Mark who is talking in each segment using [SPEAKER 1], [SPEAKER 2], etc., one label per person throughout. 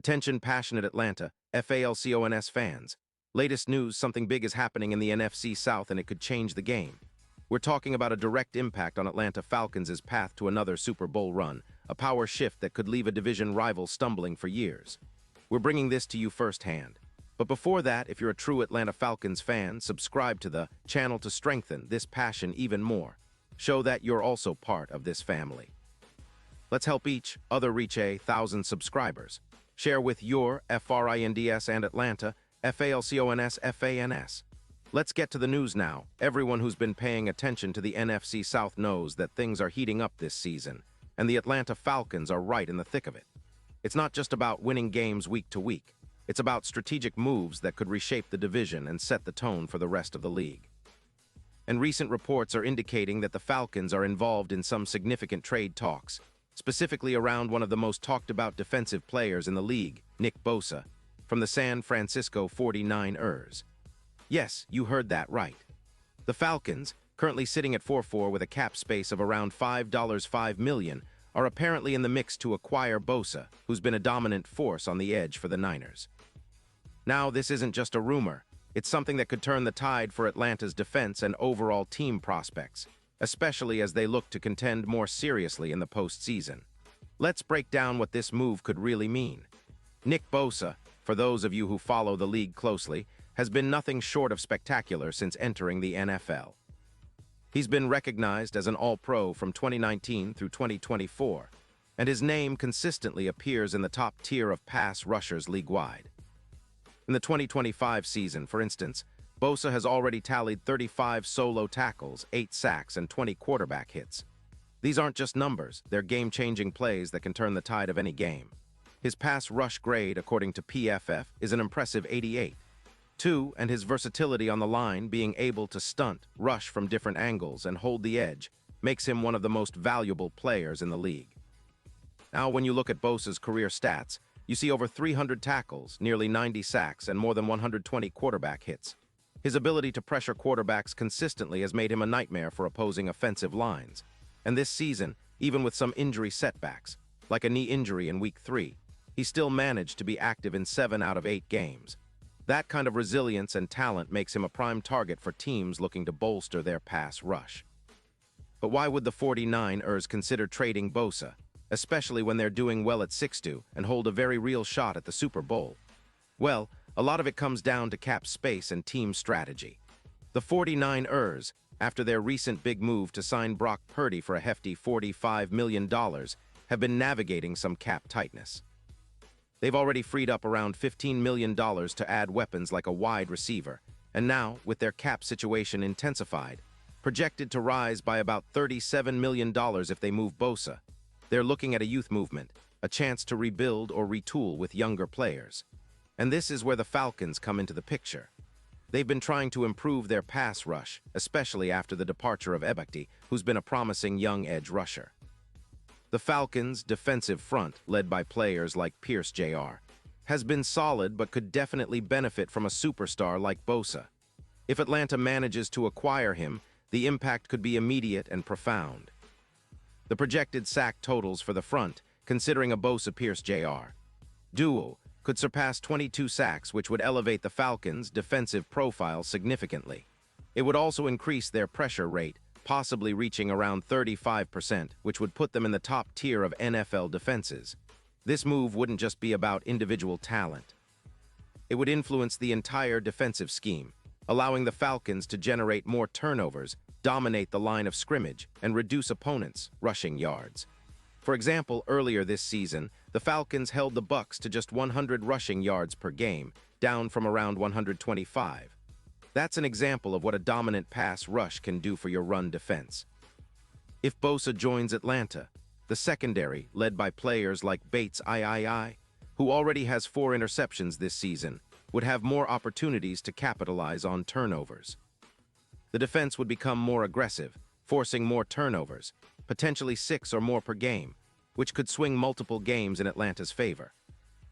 [SPEAKER 1] Attention passionate Atlanta, Falcons fans. Latest news, something big is happening in the NFC South and it could change the game. We're talking about a direct impact on Atlanta Falcons' path to another Super Bowl run, a power shift that could leave a division rival stumbling for years. We're bringing this to you firsthand. But before that, if you're a true Atlanta Falcons fan, subscribe to the channel to strengthen this passion even more. Show that you're also part of this family. Let's help each other reach 1,000 subscribers. Share with your FRINDS and Atlanta, FALCONS, FANS. Let's get to the news now. Everyone who's been paying attention to the NFC South knows that things are heating up this season, and the Atlanta Falcons are right in the thick of it. It's not just about winning games week to week. It's about strategic moves that could reshape the division and set the tone for the rest of the league. And recent reports are indicating that the Falcons are involved in some significant trade talks, specifically around one of the most talked-about defensive players in the league, Nick Bosa, from the San Francisco 49ers. Yes, you heard that right. The Falcons, currently sitting at 4-4 with a cap space of around $5 million, are apparently in the mix to acquire Bosa, who's been a dominant force on the edge for the Niners. Now, this isn't just a rumor. It's something that could turn the tide for Atlanta's defense and overall team prospects, especially as they look to contend more seriously in the postseason. Let's break down what this move could really mean. Nick Bosa, for those of you who follow the league closely, has been nothing short of spectacular since entering the NFL. He's been recognized as an All-Pro from 2019 through 2024, and his name consistently appears in the top tier of pass rushers league-wide. In the 2025 season, for instance, Bosa has already tallied 35 solo tackles, 8 sacks, and 20 quarterback hits. These aren't just numbers, they're game-changing plays that can turn the tide of any game. His pass rush grade, according to PFF, is an impressive 88. And his versatility on the line, being able to stunt, rush from different angles, and hold the edge, makes him one of the most valuable players in the league. Now, when you look at Bosa's career stats, you see over 300 tackles, nearly 90 sacks, and more than 120 quarterback hits. His ability to pressure quarterbacks consistently has made him a nightmare for opposing offensive lines. And this season, even with some injury setbacks, like a knee injury in Week 3, he still managed to be active in 7 out of 8 games. That kind of resilience and talent makes him a prime target for teams looking to bolster their pass rush. But why would the 49ers consider trading Bosa, especially when they're doing well at 6-2 and hold a very real shot at the Super Bowl? Well, a lot of it comes down to cap space and team strategy. The 49ers, after their recent big move to sign Brock Purdy for a hefty $45 million, have been navigating some cap tightness. They've already freed up around $15 million to add weapons like a wide receiver, and now, with their cap situation intensified, projected to rise by about $37 million if they move Bosa, they're looking at a youth movement, a chance to rebuild or retool with younger players. And this is where the Falcons come into the picture. They've been trying to improve their pass rush, especially after the departure of Ebukti, who's been a promising young edge rusher. The Falcons' defensive front, led by players like Pierce Jr., has been solid but could definitely benefit from a superstar like Bosa. If Atlanta manages to acquire him, the impact could be immediate and profound. The projected sack totals for the front, considering a Bosa-Pierce Jr. duo, could surpass 22 sacks, which would elevate the Falcons' defensive profile significantly. It would also increase their pressure rate, possibly reaching around 35%, which would put them in the top tier of NFL defenses. This move wouldn't just be about individual talent. It would influence the entire defensive scheme, allowing the Falcons to generate more turnovers, dominate the line of scrimmage, and reduce opponents' rushing yards. For example, earlier this season, the Falcons held the Bucs to just 100 rushing yards per game, down from around 125. That's an example of what a dominant pass rush can do for your run defense. If Bosa joins Atlanta, the secondary, led by players like Bates III, who already has 4 interceptions this season, would have more opportunities to capitalize on turnovers. The defense would become more aggressive, forcing more turnovers, potentially 6 or more per game, which could swing multiple games in Atlanta's favor.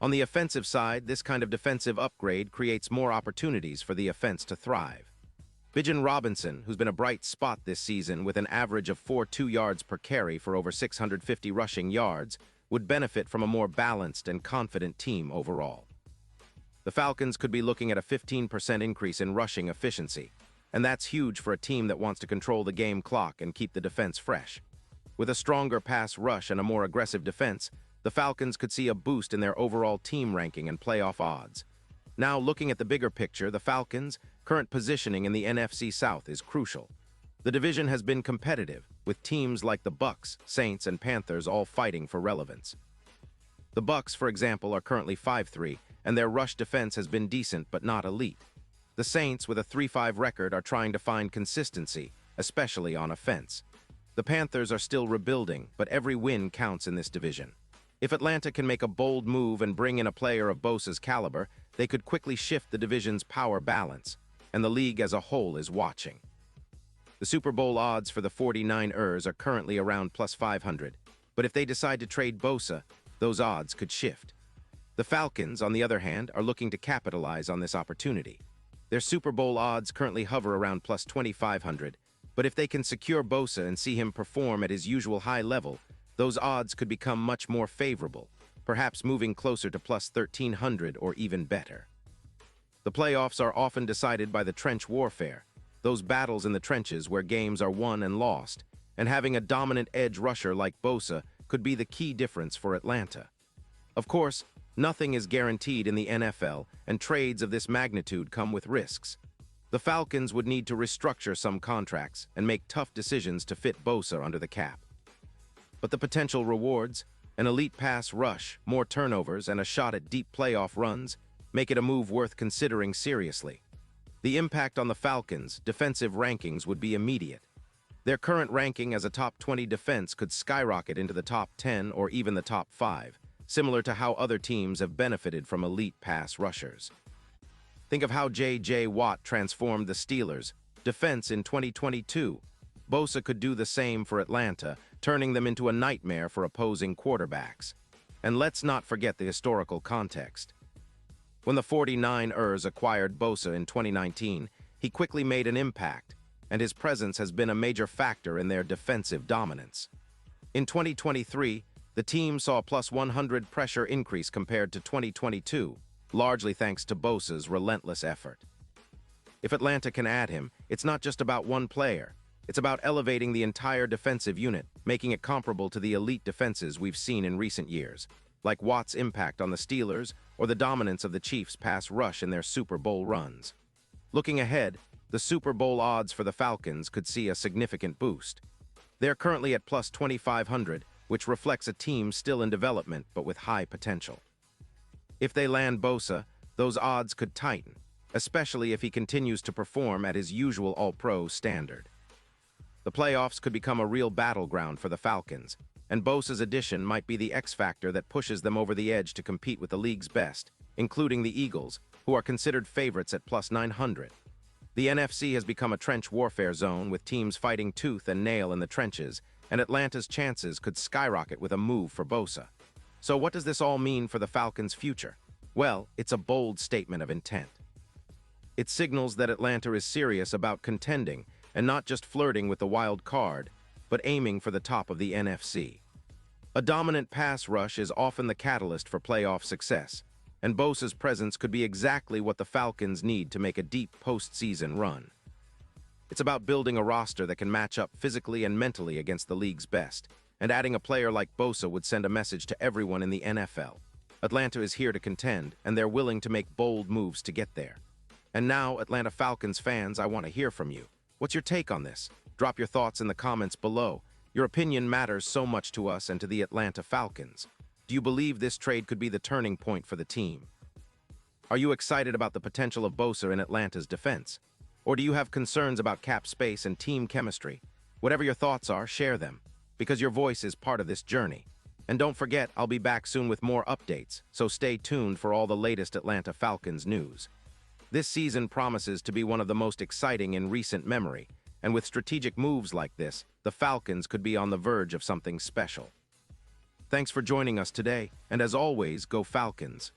[SPEAKER 1] On the offensive side, this kind of defensive upgrade creates more opportunities for the offense to thrive. Bijan Robinson, who's been a bright spot this season with an average of 4.2 yards per carry for over 650 rushing yards, would benefit from a more balanced and confident team overall. The Falcons could be looking at a 15% increase in rushing efficiency, and that's huge for a team that wants to control the game clock and keep the defense fresh. With a stronger pass rush and a more aggressive defense, the Falcons could see a boost in their overall team ranking and playoff odds. Now, looking at the bigger picture, the Falcons' current positioning in the NFC South is crucial. The division has been competitive, with teams like the Bucs, Saints, and Panthers all fighting for relevance. The Bucs, for example, are currently 5-3, and their rush defense has been decent but not elite. The Saints, with a 3-5 record, are trying to find consistency, especially on offense. The Panthers are still rebuilding, but every win counts in this division. If Atlanta can make a bold move and bring in a player of Bosa's caliber, they could quickly shift the division's power balance, and the league as a whole is watching. The Super Bowl odds for the 49ers are currently around plus 500, but if they decide to trade Bosa, those odds could shift. The Falcons, on the other hand, are looking to capitalize on this opportunity. Their Super Bowl odds currently hover around plus 2,500, but if they can secure Bosa and see him perform at his usual high level, those odds could become much more favorable, perhaps moving closer to plus 1,300 or even better. The playoffs are often decided by the trench warfare, those battles in the trenches where games are won and lost, and having a dominant edge rusher like Bosa could be the key difference for Atlanta. Of course, nothing is guaranteed in the NFL, and trades of this magnitude come with risks. The Falcons would need to restructure some contracts and make tough decisions to fit Bosa under the cap. But the potential rewards, an elite pass rush, more turnovers, and a shot at deep playoff runs, make it a move worth considering seriously. The impact on the Falcons' defensive rankings would be immediate. Their current ranking as a top 20 defense could skyrocket into the top 10 or even the top 5, similar to how other teams have benefited from elite pass rushers. Think of how J.J. Watt transformed the Steelers' defense in 2022. Bosa could do the same for Atlanta, turning them into a nightmare for opposing quarterbacks. And let's not forget the historical context. When the 49ers acquired Bosa in 2019, he quickly made an impact, and his presence has been a major factor in their defensive dominance. In 2023, the team saw a plus 100 pressure increase compared to 2022, largely thanks to Bosa's relentless effort. If Atlanta can add him, it's not just about one player. It's about elevating the entire defensive unit, making it comparable to the elite defenses we've seen in recent years, like Watt's impact on the Steelers or the dominance of the Chiefs' pass rush in their Super Bowl runs. Looking ahead, the Super Bowl odds for the Falcons could see a significant boost. They're currently at plus 2,500, which reflects a team still in development but with high potential. If they land Bosa, those odds could tighten, especially if he continues to perform at his usual All-Pro standard. The playoffs could become a real battleground for the Falcons, and Bosa's addition might be the X-factor that pushes them over the edge to compete with the league's best, including the Eagles, who are considered favorites at plus 900. The NFC has become a trench warfare zone with teams fighting tooth and nail in the trenches, and Atlanta's chances could skyrocket with a move for Bosa. So what does this all mean for the Falcons' future? Well, it's a bold statement of intent. It signals that Atlanta is serious about contending and not just flirting with the wild card, but aiming for the top of the NFC. A dominant pass rush is often the catalyst for playoff success, and Bosa's presence could be exactly what the Falcons need to make a deep postseason run. It's about building a roster that can match up physically and mentally against the league's best, and adding a player like Bosa would send a message to everyone in the NFL. Atlanta is here to contend, and they're willing to make bold moves to get there. And now, Atlanta Falcons fans, I want to hear from you. What's your take on this? Drop your thoughts in the comments below. Your opinion matters so much to us and to the Atlanta Falcons. Do you believe this trade could be the turning point for the team? Are you excited about the potential of Bosa in Atlanta's defense? Or do you have concerns about cap space and team chemistry? Whatever your thoughts are, share them, because your voice is part of this journey. And don't forget, I'll be back soon with more updates, so stay tuned for all the latest Atlanta Falcons news. This season promises to be one of the most exciting in recent memory, and with strategic moves like this, the Falcons could be on the verge of something special. Thanks for joining us today, and as always, go Falcons!